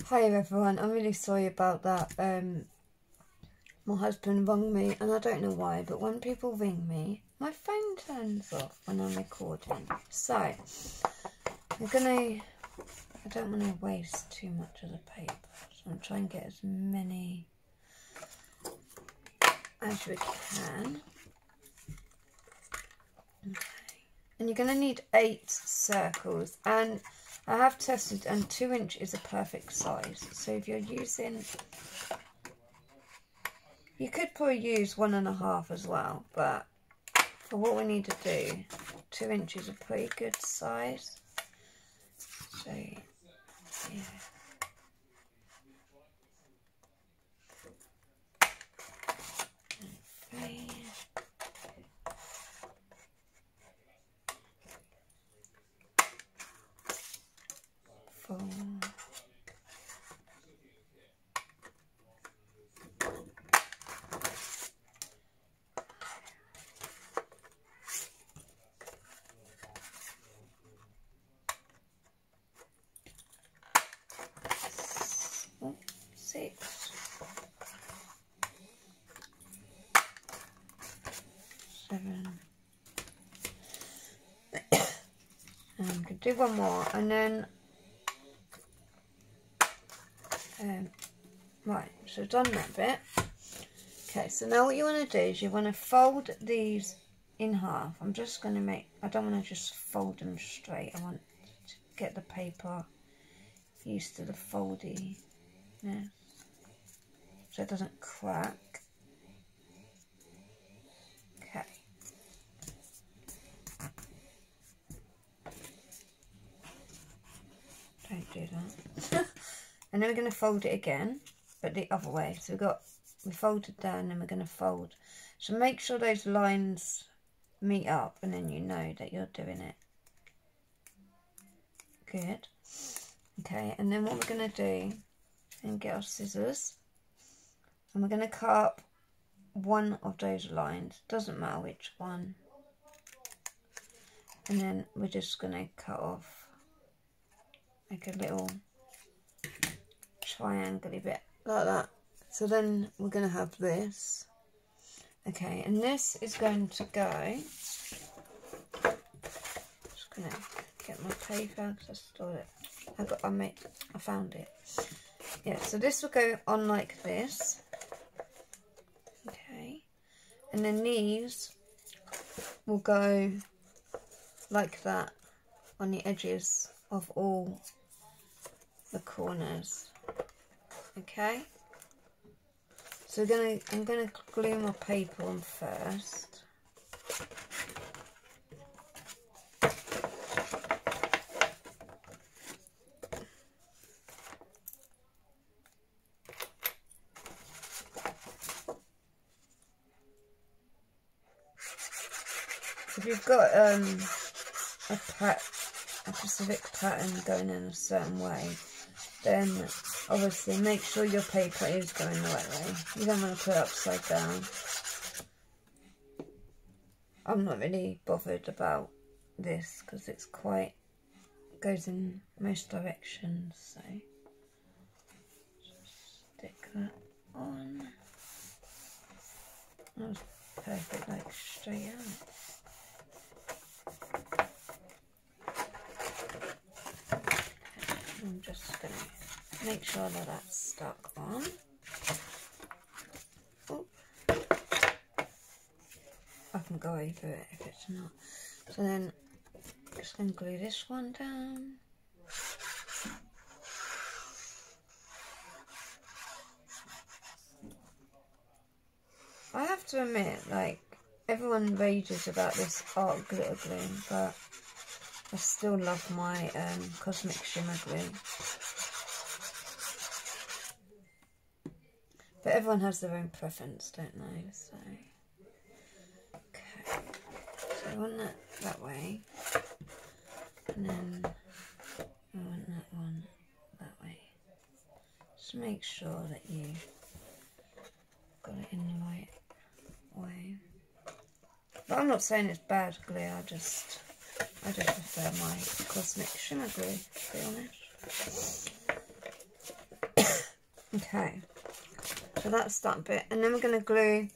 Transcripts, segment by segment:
Hi everyone, I'm really sorry about that. My husband rang me and I don't know why, but when people ring me, my phone turns off when I'm recording. So, I don't want to waste too much of the paper, so I'm trying to get as many as we can. Okay. And you're going to need 8 circles, and I have tested and 2 inch is a perfect size. So if you're using, you could probably use 1.5 as well, but for what we need to do, 2 inches is a pretty good size. So yeah. Okay. 4. 6. 7. And I'm going to do one more, and then right, so done that bit. Okay, so now what you want to do is you want to fold these in half. I'm just going to make, I don't want to just fold them straight. I want to get the paper used to the foldy, yeah, so it doesn't crack. Okay. Don't do that. And then we're going to fold it again, but the other way. So we folded down, and we're going to fold. So make sure those lines meet up, and then you know that you're doing it. Good. Okay, and then what we're going to do, and get our scissors, and we're going to cut up one of those lines. Doesn't matter which one. And then we're just going to cut off like a little triangle bit like that. So then we're going to have this. Okay, and this is going to go, just going to get my paper because I stored it. I found it. Yeah, so this will go on like this. Okay, and then these will go like that on the edges of all the corners. Okay, so I'm gonna glue my paper on first. If you've got a specific pattern going in a certain way, then obviously make sure your paper is going the right way. You don't want to put it upside down. I'm not really bothered about this because it's goes in most directions, so just stick that on. That was perfect, like straight out. I'm just going to make sure that that's stuck on. Oop. I can go over it if it's not. So then just going to glue this one down. I have to admit, like, everyone rages about this art glitter glue, but I still love my Cosmic Shimmer glue. But everyone has their own preference, don't they? So, okay. So I want that way. And then I want that one that way. Just make sure that you got it in the right way. But I'm not saying it's bad glue, I just prefer my Cosmic Shimmer glue, to be honest. Okay, so that's that bit, and then we're going to glue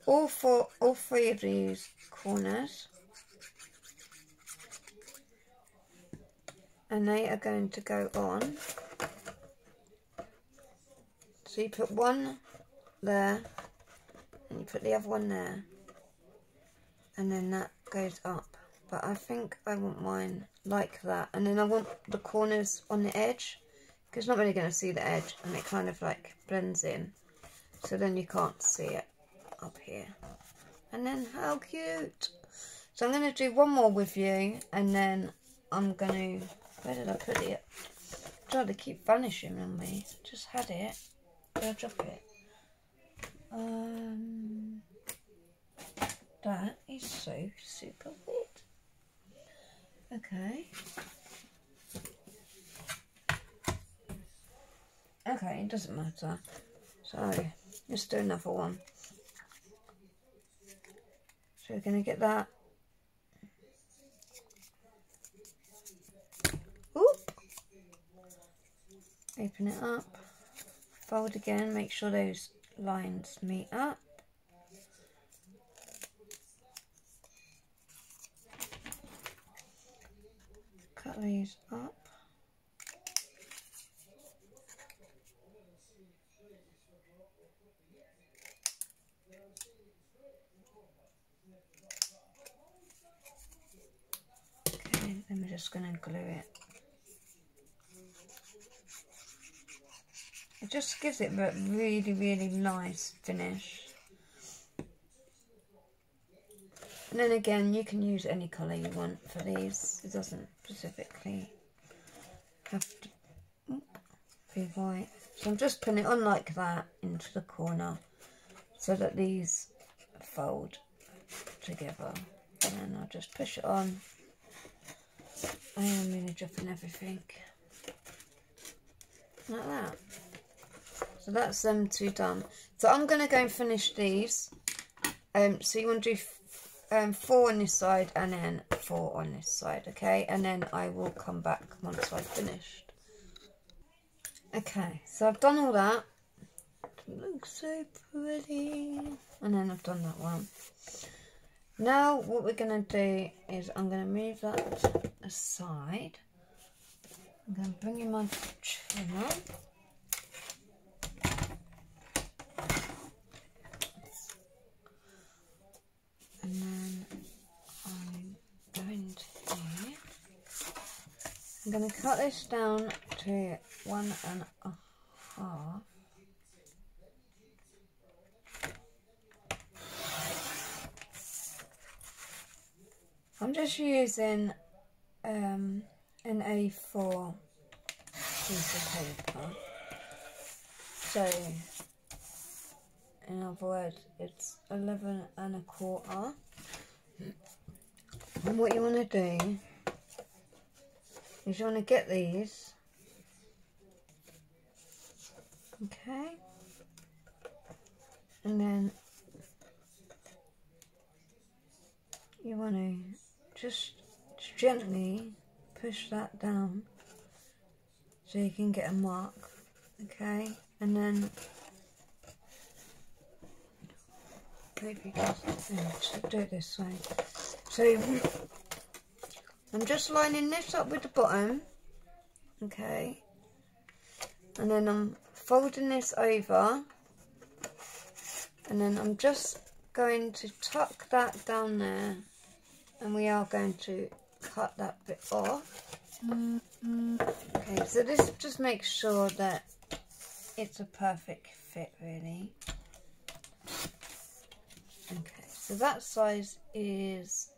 all three of these corners, and they are going to go on. So you put one there, and you put the other one there, and then that goes up. But I think I want mine like that, and then I want the corners on the edge, because it's not really going to see the edge, and it kind of like blends in, so then you can't see it up here. And then how cute! So I'm going to do one more with you, and then I'm going to, where did I put it? God, they keep vanishing on me. Just had it. Did I drop it? That is so super weird. Okay. Okay, it doesn't matter. So, let's do another one. So we're going to get that. Oop. Open it up. Fold again. Make sure those lines meet up. Cut these up. Okay, then we're just going to glue it. It just gives it a really, really nice finish. And then again, you can use any colour you want for these. It doesn't specifically have to be white. So I'm just putting it on like that into the corner so that these fold together. And then I'll just push it on. I am really dropping everything. Like that. So that's them two done. So I'm going to go and finish these. So you want to do 4 on this side and then 4 on this side, okay? And then I will come back once I've finished. Okay, so I've done all that. It looks so pretty. And then I've done that one. Now what we're going to do is I'm going to move that aside. I'm going to bring in my trimmer. And then I'm going to here. I'm going to cut this down to 1.5. I'm just using an A4 piece of paper. So, in other words, it's 11.25. And what you want to do is you want to get these, okay, and then you want to just gently push that down so you can get a mark, okay, and then maybe just do it this way. So I'm just lining this up with the bottom, okay, and then I'm folding this over, and then I'm just going to tuck that down there, and we are going to cut that bit off. Okay, so this just makes sure that it's a perfect fit, really. Okay, so that size is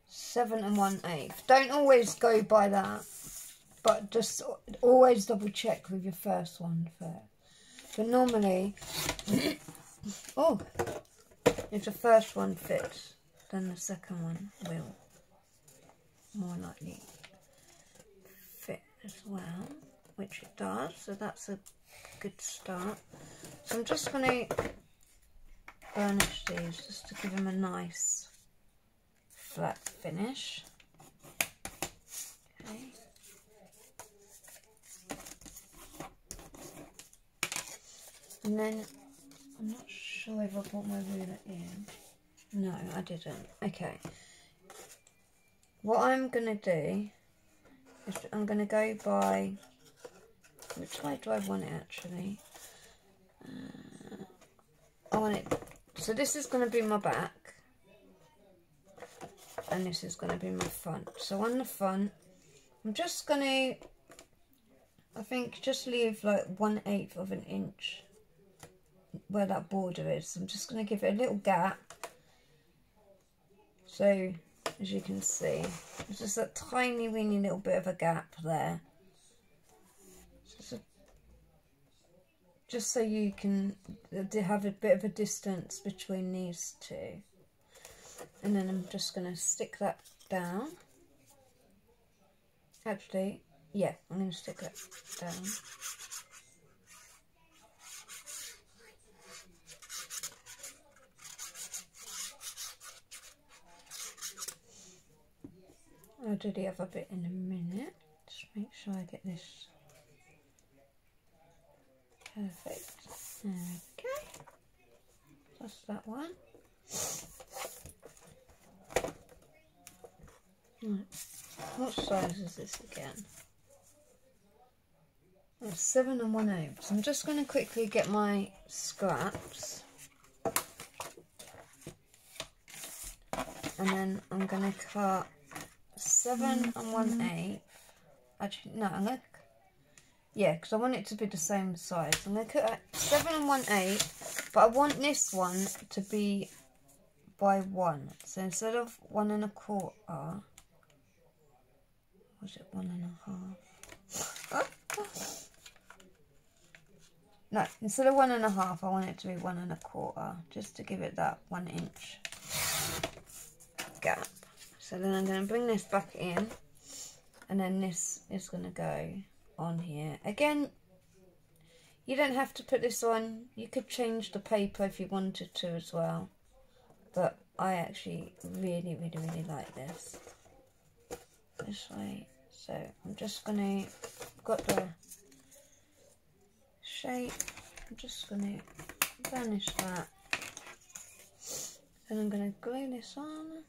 7 1/8. Don't always go by that, but just always double check with your first one first. But normally, oh, if the first one fits, then the second one will more likely fit as well, which it does, so that's a good start. So I'm just going to burnish these just to give them a nice flat finish. Okay. And then, I'm not sure if I put my ruler in. No, I didn't. Okay. What I'm going to do is I'm going to go by, which way do I want it actually? I want it, so this is going to be my back. And this is going to be my front. So on the front, I'm just going to, I think, just leave like 1/8 of an inch where that border is. I'm just going to give it a little gap. So, as you can see, there's just a tiny, weeny little bit of a gap there. Just so you can have a bit of a distance between these two. And then I'm just going to stick that down. Actually, yeah, I'm going to stick that down. I'll do the other bit in a minute. Just make sure I get this perfect. There we go. That's that one. Right. What size is this again? Oh, 7 1/8. So I'm just going to quickly get my scraps. And then I'm going to cut 7 1/8. Actually, no, I'm going to, yeah, because I want it to be the same size. I'm going to cut 7 1/8, but I want this one to be by 1. So instead of 1 1/4, was it 1 1/2? No, instead of 1 1/2, I want it to be 1 1/4, just to give it that 1 inch gap. So then I'm going to bring this back in, and then this is going to go on here. Again, you don't have to put this on. You could change the paper if you wanted to as well. But I actually really like this way. So I'm just going to, got the shape, I'm just going to varnish that. And I'm going to glue this on.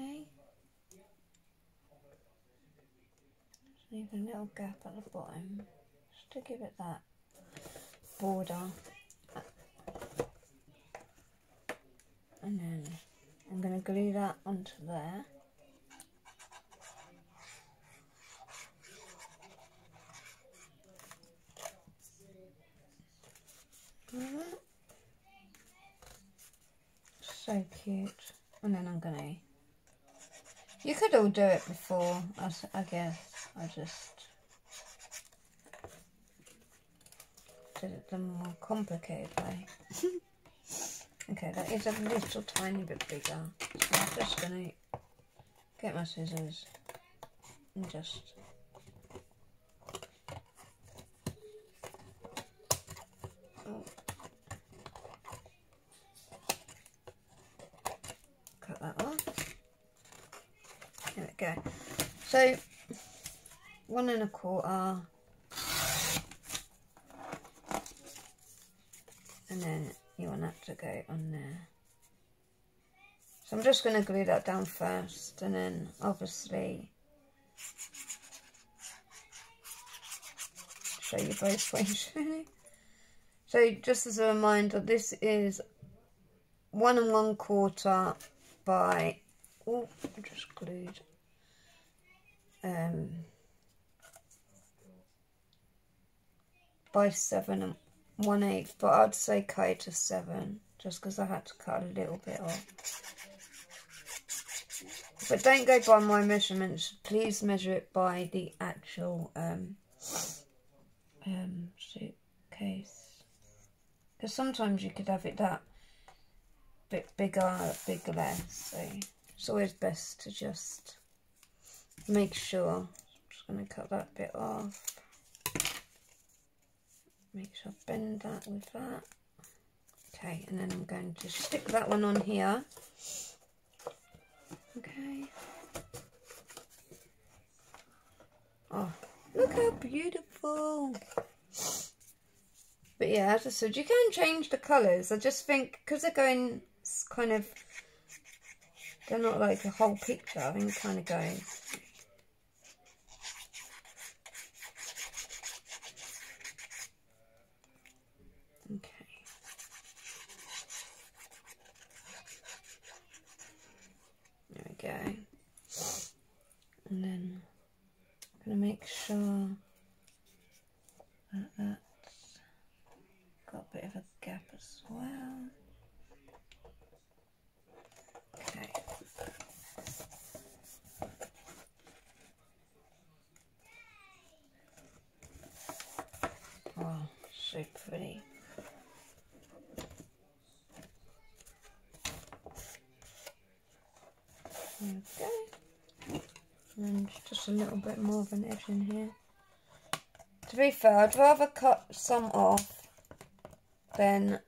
Okay. Just leave a little gap at the bottom, just to give it that border. And then I'm going to glue that onto there. So cute. And then I'm gonna, you could all do it before, I guess. I just did it the more complicated way. Okay, that is a little tiny bit bigger. So I'm just gonna get my scissors and just cut that off. There we go. So 1 1/4, and then you want that to go on there. So I'm just going to glue that down first, and then obviously show you both ways. So just as a reminder, this is 1 1/4 by, oh, I just glued, by 7 1/8, but I'd say cut it to 7, just because I had to cut a little bit off. But don't go by my measurements, please measure it by the actual suitcase, because sometimes you could have it that bit bigger, big less, so it's always best to just make sure. I'm just going to cut that bit off, make sure I bend that with that. Okay, and then I'm going to stick that one on here. Okay. Oh, look how beautiful. But yeah, as I said, you can change the colours. I just think because they're going kind of, they're not like a whole picture, I think kind of going. Okay. There we go. And then I'm going to make sure that that's got a bit of a gap as well. Okay. Oh, so pretty. Okay. And just a little bit more of an edge in here. To be fair, I'd rather cut some off than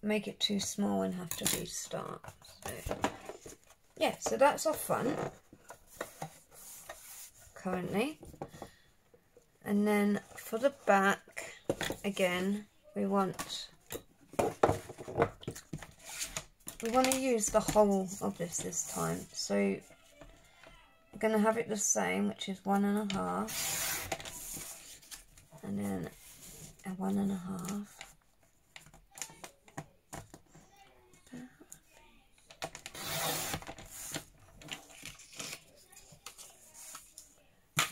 make it too small and have to restart. So yeah, so that's our front currently. And then for the back, again, we want to use the whole of this time. So we're going to have it the same, which is 1.5, and then a 1.5.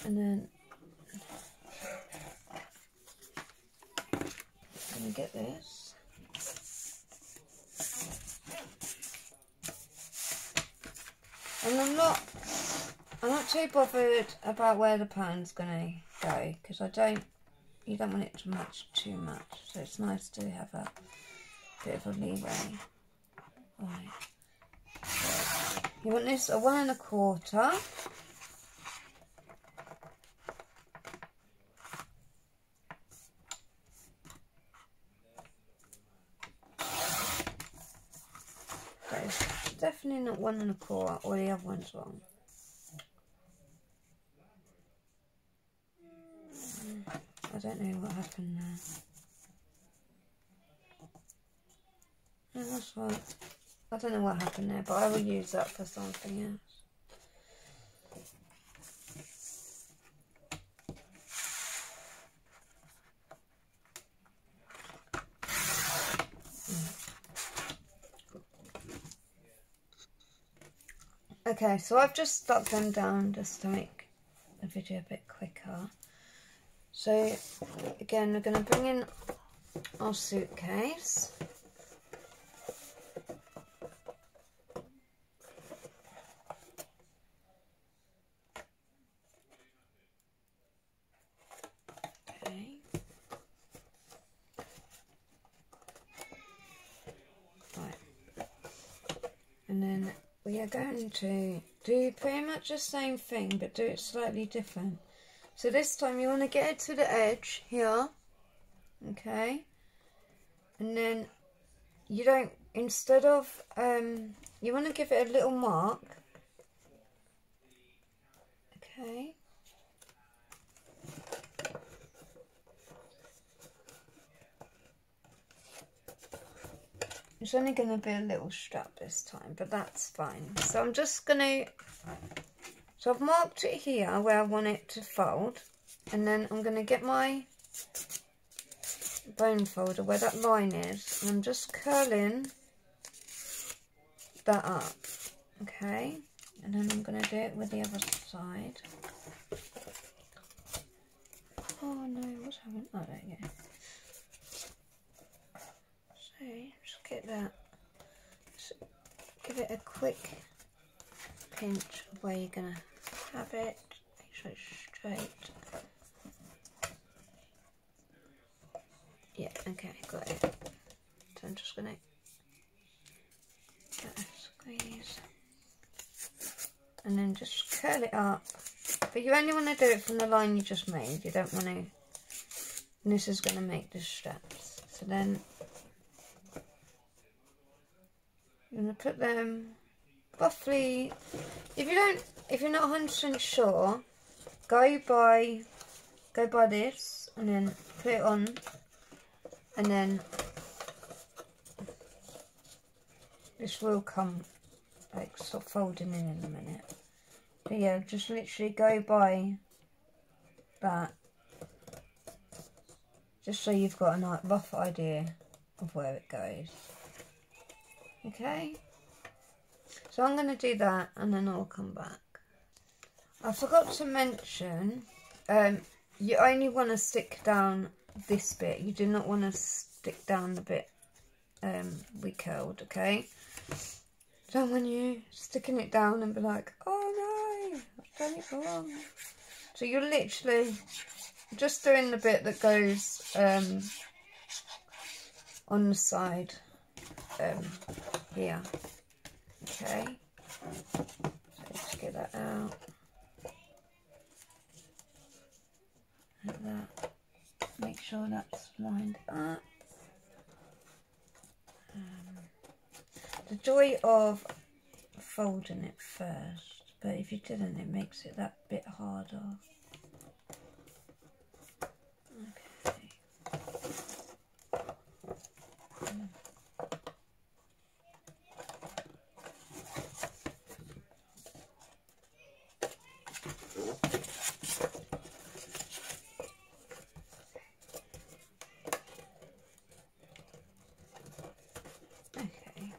And then I'm going to get this. And I'm not too bothered about where the pan's going to go, because you don't want it to match too much. So it's nice to have a bit of a leeway. Right. So you want this a 1.25. Definitely not 1.25, or the other one's wrong. I don't know what happened there. No, that's right. I don't know what happened there, but I will use that for something else. Okay, so I've just stuck them down just to make the video a bit quicker. So again, we're going to bring in our suitcase. Okay. Right. And then we are going to do pretty much the same thing, but do it slightly different. So this time you want to get it to the edge here, okay? And then you don't, instead of, you want to give it a little mark, okay? It's only going to be a little strap this time, but that's fine. So I'm just going to, so I've marked it here where I want it to fold, and then I'm going to get my bone folder where that line is, and I'm just curling that up, okay? And then I'm going to do it with the other side. Oh no, what's happening? Oh, there you go. So, just get that, just give it a quick pinch of where you're going to have it, make sure it's straight. Yeah, okay, got it. So I'm just going to squeeze and then just curl it up But you only want to do it from the line you just made. You don't want to, and this is going to make the straps. So then you're going to put them roughly, if you're not 100% sure, go by this and then put it on, and then this will come like sort of folding in a minute. But yeah, just literally go by that, just so you've got a rough idea of where it goes. Okay, so I'm going to do that and then I'll come back. I forgot to mention, you only want to stick down this bit. You do not want to stick down the bit we curled, okay? Don't want you sticking it down and be like, oh no, I've done it wrong. So you're literally just doing the bit that goes on the side here, okay? So let's get that out. Like that. Make sure that's lined up. The joy of folding it first, but if you didn't, it makes it that bit harder. Okay.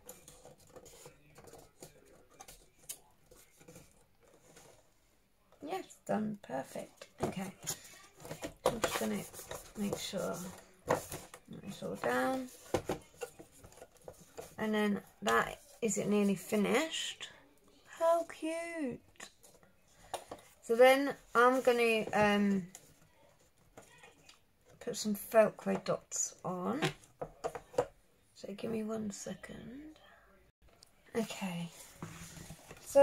Yes, done. Perfect. Okay. I'm just going to make sure it's all down. And then that is it nearly finished. How cute. So then I'm going to put some Velcro dots on. So give me 1 second. Okay. So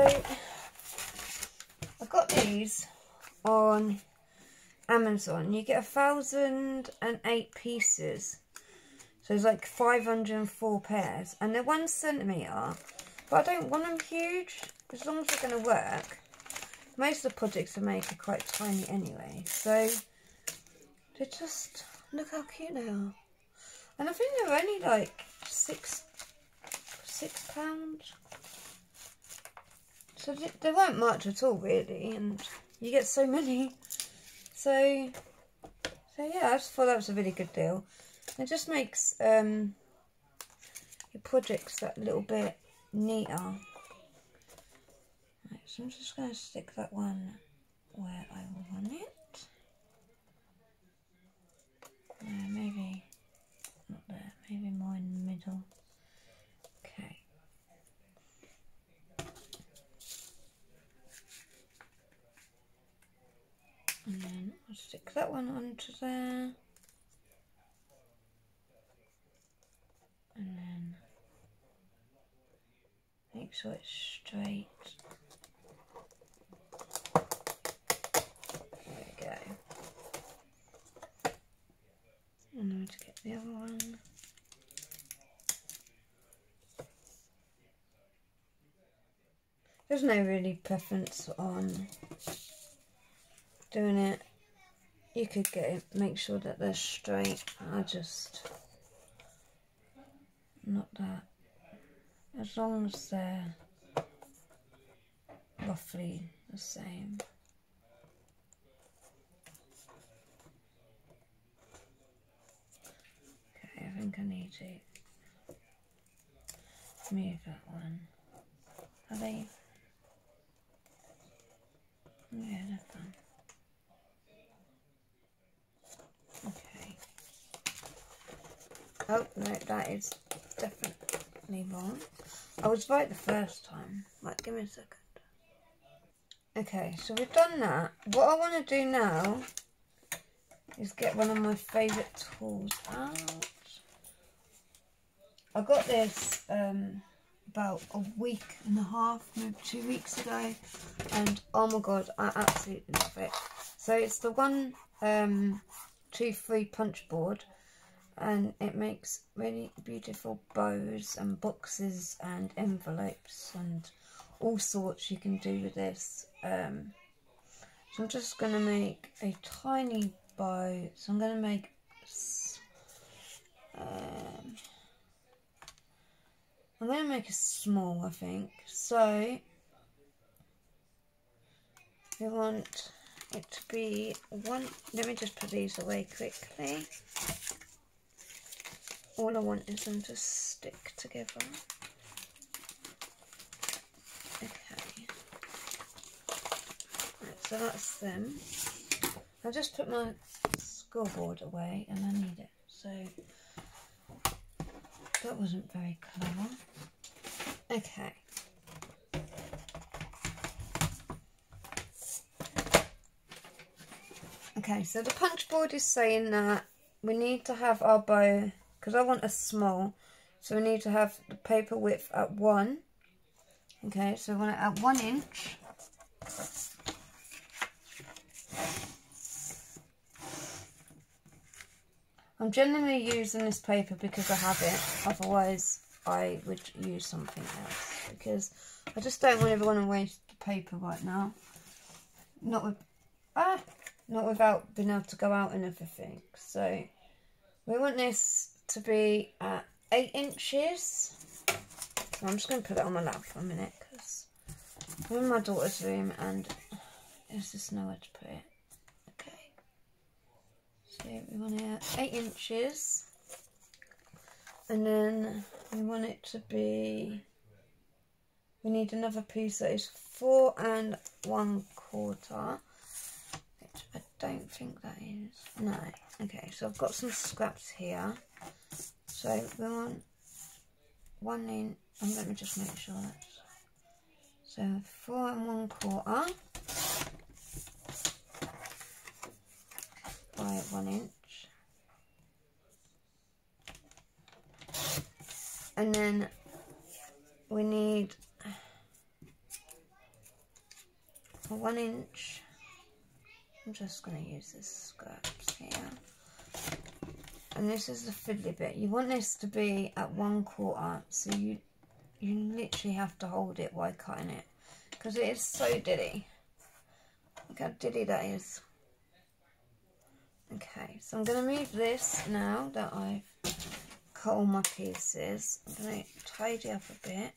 I got these on Amazon. You get 1,008 pieces, so it's like 504 pairs, and they're 1 centimetre, but I don't want them huge, as long as they're going to work. Most of the projects I make are quite tiny anyway, so they just, look how cute they are. And I think they're only like £6. So they weren't much at all really, and you get so many. So yeah, I just thought that was a really good deal. It just makes your projects that little bit neater. Right, so I'm just going to stick that one where I want it. No, maybe not there, maybe more in the middle. Okay. And then I'll stick that one onto there. And then make sure it's straight. There we go. And then to get the other one. There's no really preference on doing it. You could get it, make sure that they're straight. I just, not that. As long as they're roughly the same. Okay, I think I need to move that one. Are they? Yeah, they're fine. Okay. Oh, no, that is definitely wrong. I was right the first time. Right, give me a second. Okay, so we've done that. What I want to do now is get one of my favourite tools out. I got this about a week and a half, maybe 2 weeks ago, and oh my god, I absolutely love it. So it's the 1-2-3 punch board, and it makes really beautiful bows and boxes and envelopes and all sorts you can do with this. So I'm just going to make a tiny bow. So I'm going to make a small, I think. So we want it to be one. Let me just put these away quickly. All I want is them to stick together. Okay. Right, so that's them. I just put my scoreboard away and I need it. So that wasn't very clever. Okay. Okay, so the punch board is saying that we need to have our bow, because I want a small, so we need to have the paper width at 1. Okay, so I want it at 1 inch. I'm generally using this paper because I have it, otherwise I would use something else, because I just don't want everyone to waste the paper right now. Not without being able to go out and everything. So we want this to be at 8 inches. So I'm just going to put it on my lap for a minute because I'm in my daughter's room and there's just nowhere to put it. Okay. So we want it at 8 inches. And then we want it to be, we need another piece that is 4 1/4. I don't think that is. No. Okay, so I've got some scraps here. So we want 1 inch. Let me just make sure that's. So 4 1/4 by 1 inch. And then we need 1 inch. I'm just going to use this scraps here. And this is the fiddly bit. You want this to be at 1/4, so you literally have to hold it while cutting it, because it is so dilly. Look how dilly that is. Okay, so I'm going to move this now that I've cut all my pieces. I'm going to tidy up a bit.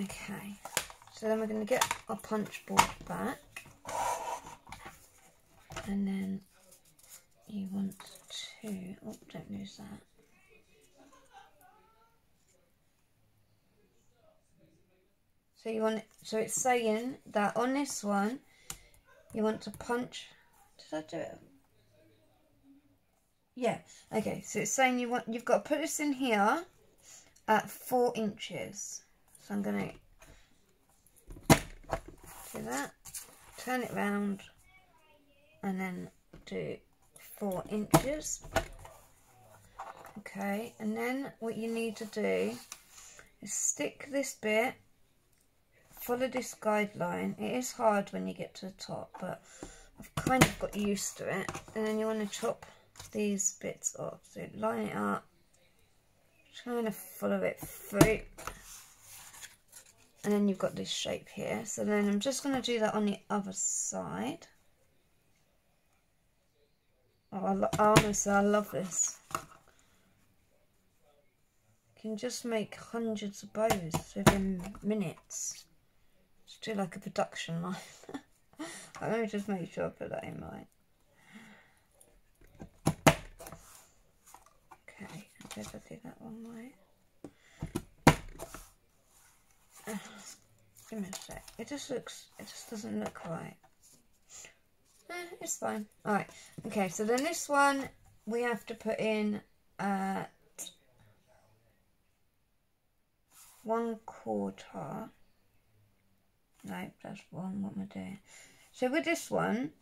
Okay. So then we're going to get our punch board back, and then you want to, oh, don't lose that. So you want, so it's saying that on this one, you want to punch, did I do it? Yeah, okay, so it's saying you've got to put this in here at 4 inches. So I'm going to do that, turn it round, and then do 4 inches. Okay, and then what you need to do is stick this bit, follow this guideline. It is hard when you get to the top, but I've kind of got used to it. And then you want to chop these bits off. So line it up, trying to follow it through. And then you've got this shape here. So then I'm just going to do that on the other side. Oh, honestly, I love this. You can just make hundreds of bows within minutes. Just do like a production line. Let me just make sure I put that in right. Okay, I guess I did that one right. Give me a sec. It just doesn't look right. It's fine. Alright, okay, so then this one we have to put in at 1/4. No, that's wrong. What am I doing? So with this one,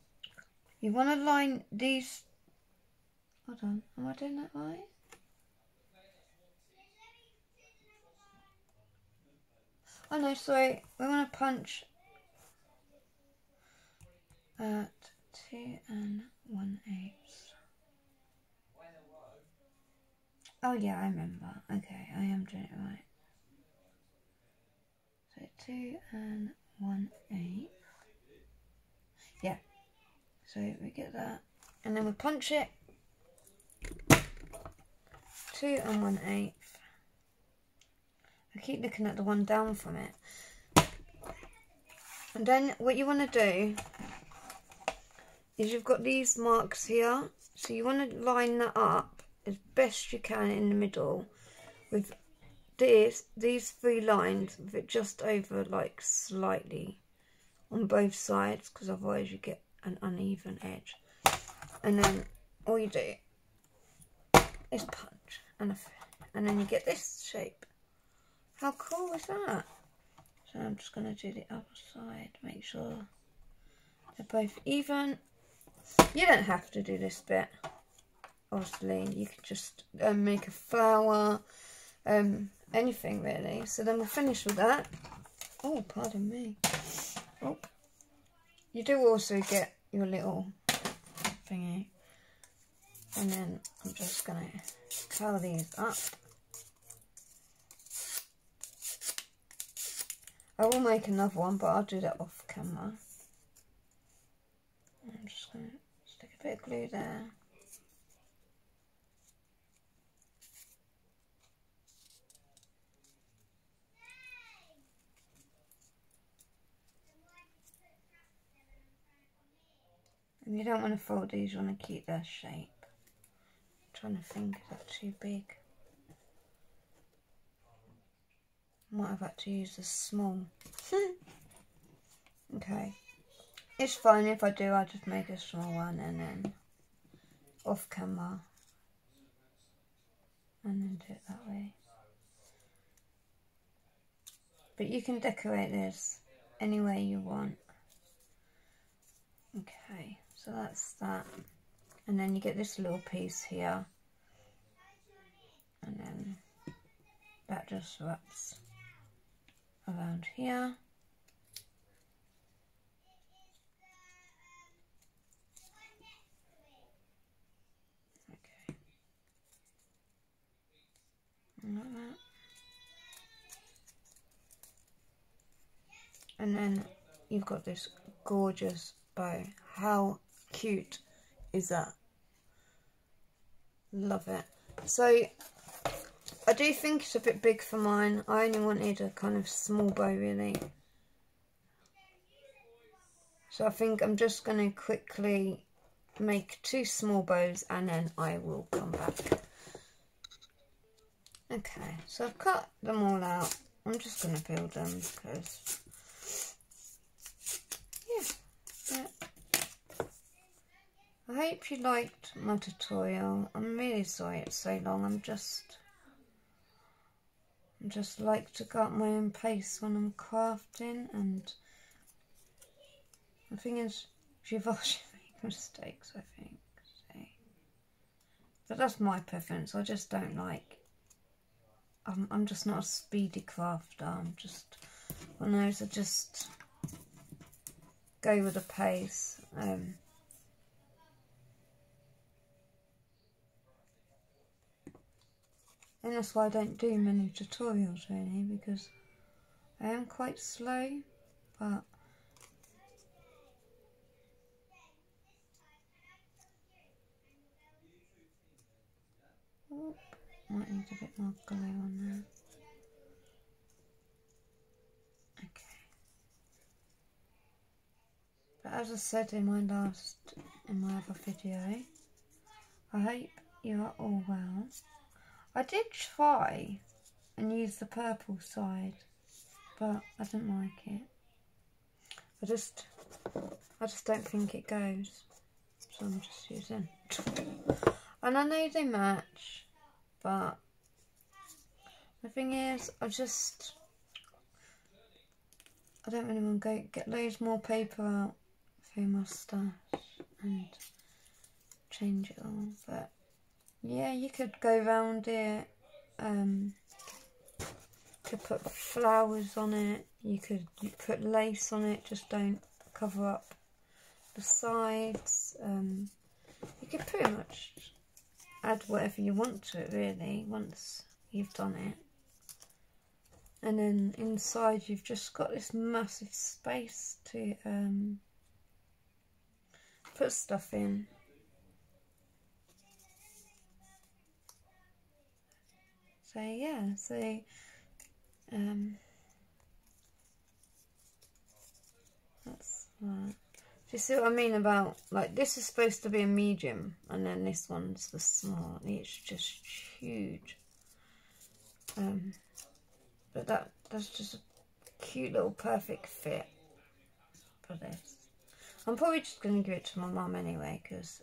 you want to line these. Hold on, am I doing that right? Oh no, sorry, we want to punch at 2 1/8. Oh yeah, I remember. Okay, I am doing it right. So 2 1/8. Yeah. So we get that, and then we punch it 2 1/8. I keep looking at the one down from it. And then what you want to do is you've got these marks here, so you want to line that up as best you can in the middle with these 3 lines with it just over like slightly on both sides, because otherwise you get an uneven edge. And then all you do is punch, and then you get this shape. How cool is that? So I'm just going to do the other side, make sure they're both even. You don't have to do this bit, obviously. You can just make a flower, anything really. So then we'll finish with that. Oh, pardon me. Oh. You do also get your little thingy. And then I'm just going to curl these up. I will make another one, but I'll do that off camera. I'm just going to stick a bit of glue there. And you don't want to fold these, you want to keep their shape. I'm trying to think, is that too big? Might have had to use a small. Okay. It's fine if I do, I'll just make a small one and then off camera. And then do it that way. But you can decorate this any way you want. Okay, so that's that. And then you get this little piece here. And then that just wraps around here. Okay. Like that. And then you've got this gorgeous bow. How cute is that? Love it. So I do think it's a bit big for mine. I only wanted a kind of small bow really. So I think I'm just going to quickly make 2 small bows and then I will come back. Okay, so I've cut them all out. I'm just going to build them because, yeah. I hope you liked my tutorial. I'm really sorry it's so long. I'm just like to go at my own pace when I'm crafting, and the thing is, you've also make mistakes, I think. So. But that's my preference. I just don't like. I'm just not a speedy crafter. I'm just one of those that just go with the pace. And that's why I don't do many tutorials really, because I am quite slow, but oh, might need a bit more glue on there. Okay. But as I said in my other video, I hope you are all well. I did try and use the purple side, but I didn't like it. I just don't think it goes, so I'm just using. And I know they match, but the thing is, I don't really want to get loads more paper out through my stash and change it all. But yeah, you could go round it could put flowers on it, you could put lace on it, just don't cover up the sides. You could pretty much add whatever you want to it really once you've done it. And then inside you've just got this massive space to put stuff in. So yeah, so that's that. Do you see what I mean about, like, this is supposed to be a medium and then this one's the small. It's just huge. But that's just a cute little perfect fit for this. I'm probably just going to give it to my mum anyway, because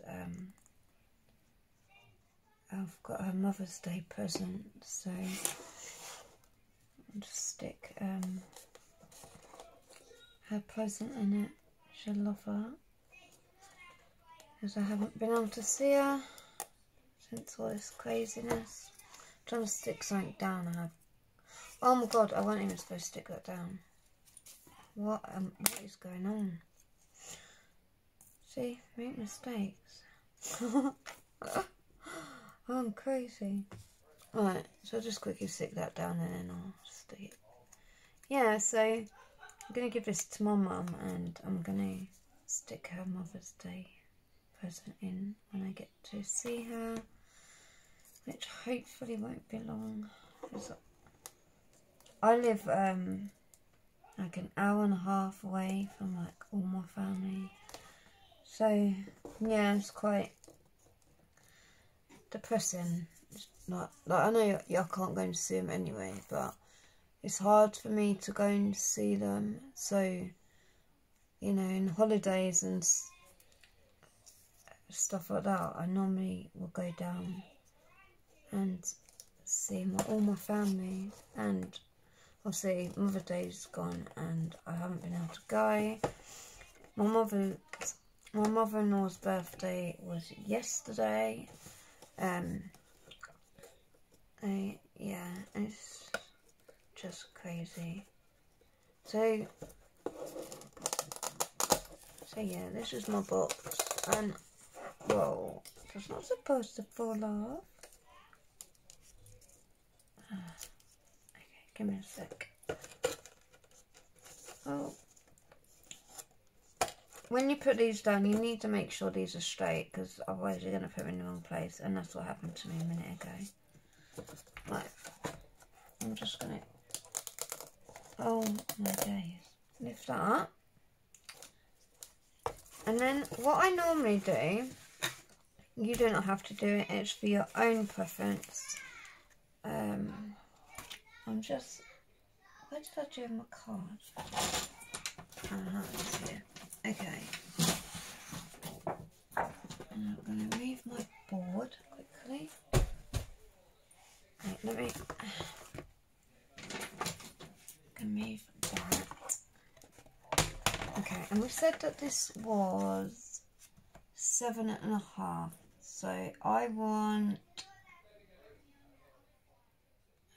I've got her Mother's Day present, so I'll just stick her present in it. She'll love that, because I haven't been able to see her since all this craziness. I'm trying to stick something down and oh my god, I wasn't even supposed to stick that down. What is going on? See, make mistakes. Oh, I'm crazy. Right, so I'll just quickly stick that down and then I'll stick it. Yeah, so I'm going to give this to my mum and I'm going to stick her Mother's Day present in when I get to see her, which hopefully won't be long. I live like an hour and a half away from like all my family, so yeah, it's quite depressing. It's like I know I can't go and see them anyway, but it's hard for me to go and see them. So, you know, in holidays and stuff like that, I normally will go down and see all my family. And obviously Mother's Day's gone and I haven't been able to go. My mother-in-law's birthday was yesterday. Yeah, it's just crazy. So yeah, this is my box, and whoa, it's not supposed to fall off. Okay, give me a sec. Oh, when you put these down, you need to make sure these are straight, because otherwise you're going to put them in the wrong place, and that's what happened to me a minute ago. Right, I'm just going to, oh my days, lift that up. And then what I normally do, you do not have to do it, it's for your own preference. I'm just, where did I do my card? It's here. Okay. And I'm going to move my board quickly. Right, let me move that. Okay, and we said that this was 7.5, so I want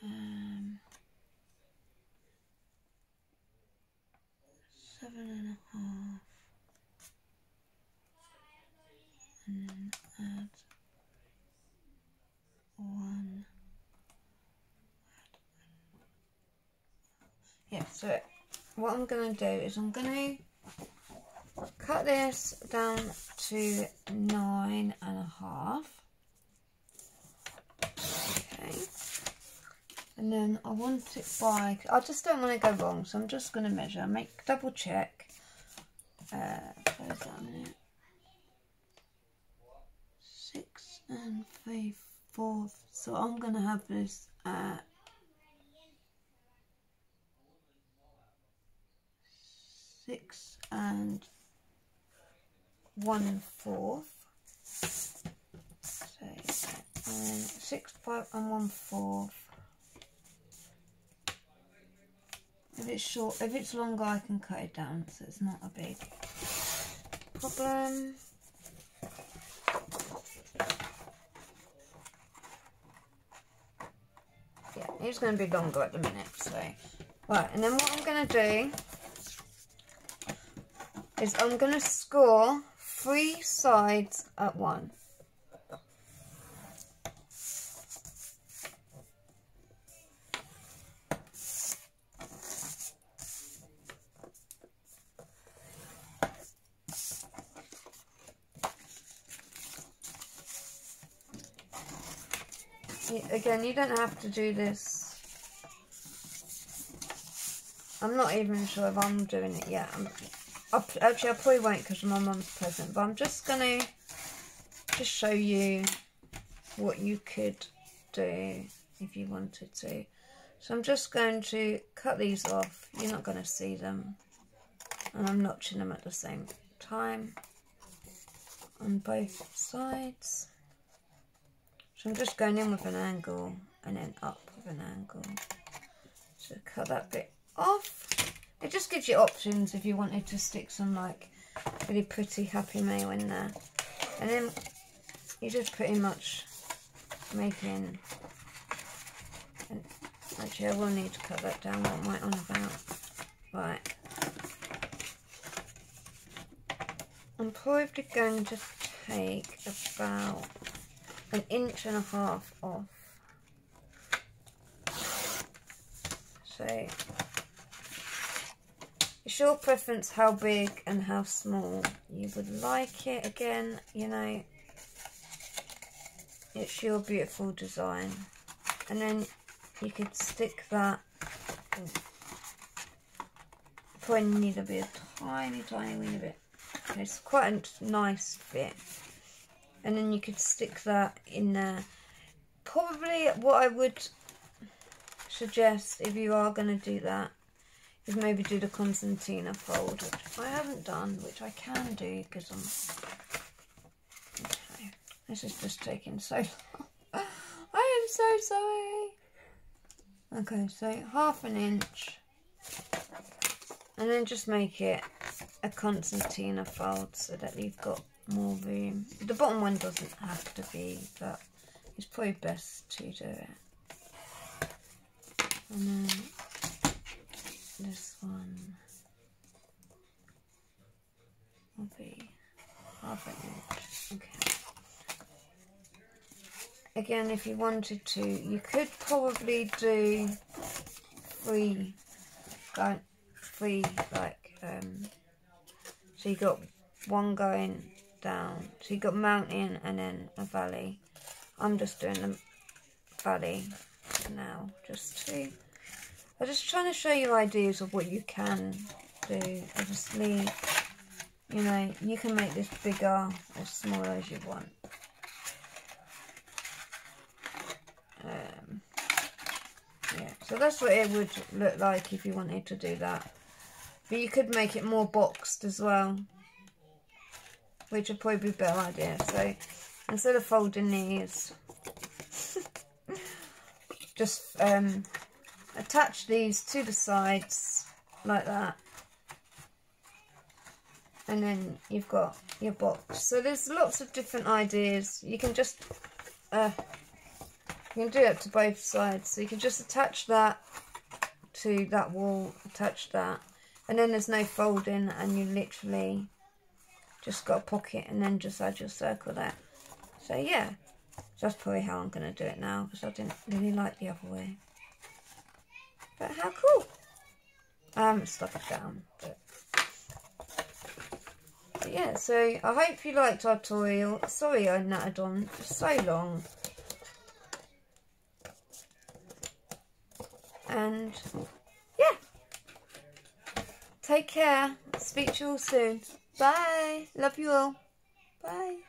7.5, and then add 1. Yeah, so what I'm going to do is I'm going to cut this down to 9.5. Okay. And then I want it by, I just don't want to go wrong, so I'm just going to measure, double check. Close down it. 6 3/4. So I'm going to have this at 6 1/4. So 6 1/4. If it's short, if it's longer, I can cut it down, so it's not a big problem. Yeah, It's going to be longer at the minute, so. Right, and then what I'm going to do is I'm going to score 3 sides at one. Again, you don't have to do this. I'm not even sure if I'm doing it yet. Actually, I probably won't because my mum's present. But I'm just going to just show you what you could do if you wanted to. So I'm just going to cut these off. You're not going to see them. And I'm notching them at the same time on both sides. So I'm just going in with an angle and then up with an angle. So cut that bit off. It just gives you options if you wanted to stick some like really pretty Happy Mail in there. And then you just pretty much making, and actually I will need to cut that down, what am I on about? Right. I'm probably going to take about 1.5 inches off. So it's your preference how big and how small you would like it. Again, you know, it's your beautiful design. And then you could stick that, probably need a bit, tiny weeny bit. It's quite a nice fit. And then you could stick that in there. Probably what I would suggest if you are going to do that is maybe do the concertina fold, which I haven't done, which I can do because I'm... Okay, this is just taking so long. I am so sorry. Okay, so 1/2 inch. And then just make it a concertina fold so that you've got more room. The bottom one doesn't have to be, but it's probably best to do it. And then this one will be 1/2 inch. Okay. Again, if you wanted to, you could probably do three like so you got one going down, so you got mountain and then a valley. I'm just doing the valley now, I'm just trying to show you ideas of what you can do. Obviously, you know, you can make this bigger or smaller as you want. Yeah, so that's what it would look like if you wanted to do that. But you could make it more boxed as well, which would probably be a better idea. So instead of folding these, just attach these to the sides like that, and then you've got your box. So there's lots of different ideas. You can just you can do it to both sides. So you can just attach that to that wall, attach that, and then there's no folding, and you literally just got a pocket and then just add your circle there. So yeah, that's probably how I'm going to do it now, because I didn't really like the other way. But how cool. I haven't stuck it down. But yeah, so I hope you liked our tutorial. Sorry I nattered on for so long. And yeah, take care. Speak to you all soon. Bye. Love you all. Bye.